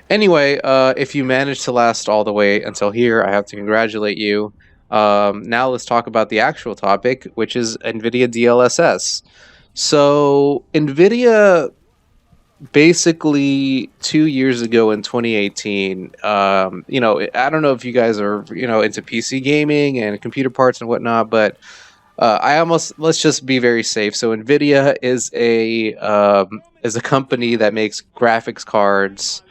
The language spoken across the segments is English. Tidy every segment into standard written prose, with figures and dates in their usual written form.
Anyway, if you managed to last all the way until here, I have to congratulate you. Now let's talk about the actual topic, which is Nvidia DLSS. So, Nvidia basically 2 years ago in 2018, I don't know if you guys are, into PC gaming and computer parts and whatnot, but let's just be very safe. So, Nvidia is a company that makes graphics cards.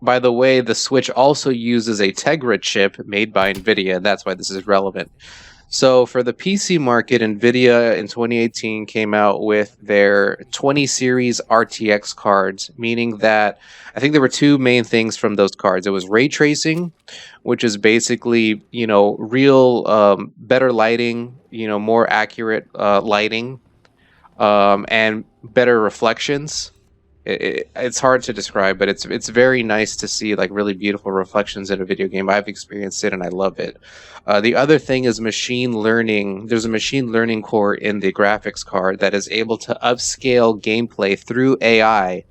By the way, the Switch also uses a Tegra chip made by Nvidia, and that's why this is relevant. So for the PC market, Nvidia in 2018 came out with their 20 series RTX cards, meaning that I think there were two main things from those cards. It was ray tracing, which is basically, real better lighting, more accurate lighting, and better reflections. It's hard to describe, but it's very nice to see like really beautiful reflections in a video game. I've experienced it and I love it. The other thing is machine learning. There's a machine learning core in the graphics card that is able to upscale gameplay through AI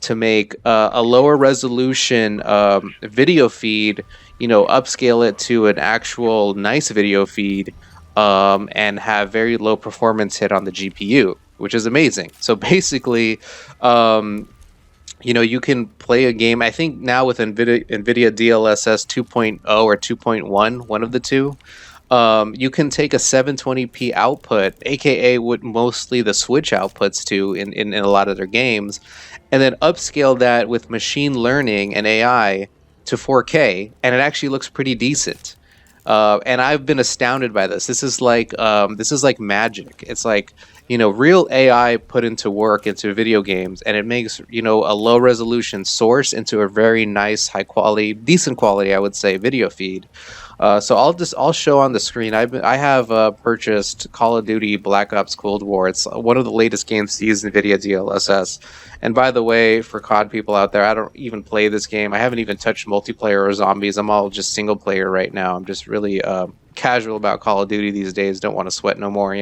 to make a lower resolution video feed, upscale it to an actual nice video feed, and have very low performance hit on the GPU, which is amazing. So basically, you can play a game. I think now with Nvidia DLSS 2.0 or 2.1, one of the two, you can take a 720p output, aka what mostly the Switch outputs to in a lot of their games, and then upscale that with machine learning and AI to 4K, and it actually looks pretty decent. And I've been astounded by this. This is like magic. It's like, real AI put into work into video games, and it makes, a low resolution source into a very nice, high quality, decent quality, I would say, video feed. So I'll show on the screen. I have purchased Call of Duty Black Ops Cold War. It's one of the latest games to use NVIDIA DLSS. And by the way, for COD people out there, I don't even play this game. I haven't even touched multiplayer or zombies. I'm all just single player right now. I'm just really casual about Call of Duty these days. Don't want to sweat no more.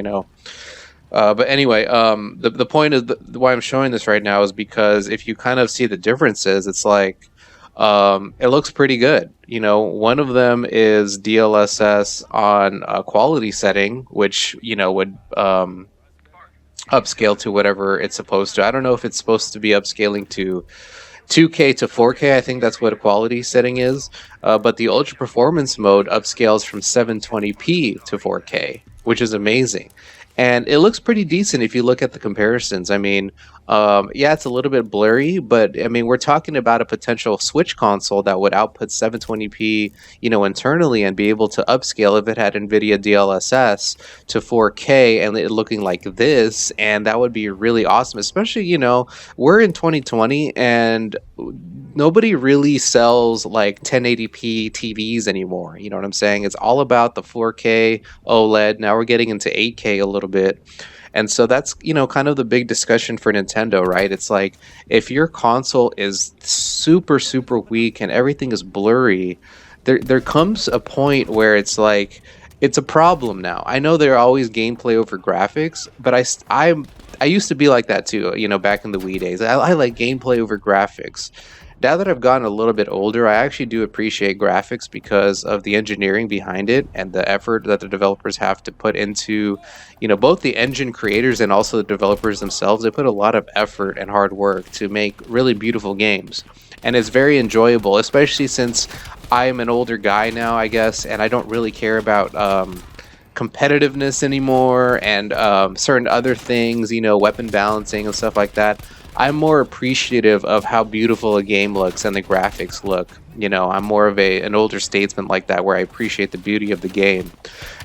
But anyway, the point is why I'm showing this right now is because if you kind of see the differences, it's like it looks pretty good. One of them is DLSS on a quality setting, which would upscale to whatever it's supposed to. I don't know if it's supposed to be upscaling to 2K to 4K. I think that's what a quality setting is. But the ultra performance mode upscales from 720p to 4K, which is amazing. And it looks pretty decent if you look at the comparisons. I mean, yeah, it's a little bit blurry, but I mean, we're talking about a potential Switch console that would output 720p, internally and be able to upscale if it had NVIDIA DLSS to 4K and it looking like this. And that would be really awesome, especially, we're in 2020 and nobody really sells like 1080p TVs anymore. You know what I'm saying? It's all about the 4K OLED. Now we're getting into 8K a little bit. And so that's, kind of the big discussion for Nintendo, right? It's like if your console is super, super weak and everything is blurry, there comes a point where it's like it's a problem now. I know there are always gameplay over graphics, but I used to be like that too, back in the Wii days. I like gameplay over graphics. Now that I've gotten a little bit older, I actually do appreciate graphics because of the engineering behind it and the effort that the developers have to put into, both the engine creators and also the developers themselves. They put a lot of effort and hard work to make really beautiful games. And it's very enjoyable, especially since I'm an older guy now, I guess, and I don't really care about competitiveness anymore and certain other things, weapon balancing and stuff like that. I'm more appreciative of how beautiful a game looks and the graphics look. I'm more of an older statesman like that, where I appreciate the beauty of the game,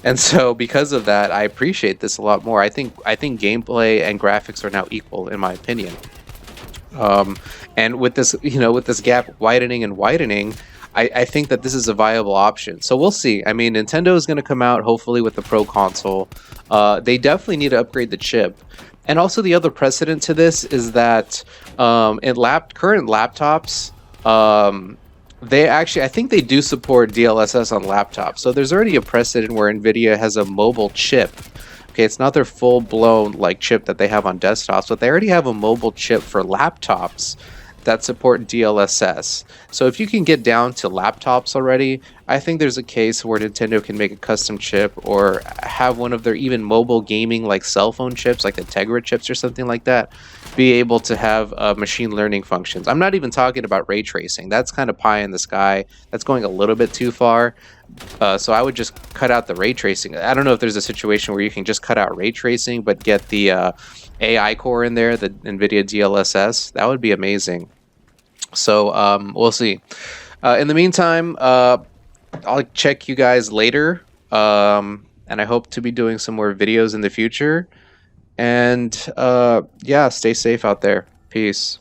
and so because of that, I appreciate this a lot more. I think gameplay and graphics are now equal, in my opinion. And with this, with this gap widening and widening, I think that this is a viable option. So we'll see. I mean, Nintendo is going to come out hopefully with the Pro console. They definitely need to upgrade the chip. And also the other precedent to this is that in current laptops, I think they do support DLSS on laptops. So there's already a precedent where NVIDIA has a mobile chip. Okay, it's not their full-blown chip that they have on desktops, but they already have a mobile chip for laptops that support DLSS. So if you can get down to laptops already, I think there's a case where Nintendo can make a custom chip or have one of their even mobile gaming like cell phone chips, like the Tegra chips or something like that, be able to have machine learning functions. I'm not even talking about ray tracing. That's kind of pie in the sky. That's going a little bit too far. So I would just cut out the ray tracing. I don't know if there's a situation where you can just cut out ray tracing, but get the AI core in there, the Nvidia DLSS. That would be amazing. So we'll see. In the meantime, I'll check you guys later. And I hope to be doing some more videos in the future. And yeah, stay safe out there. Peace.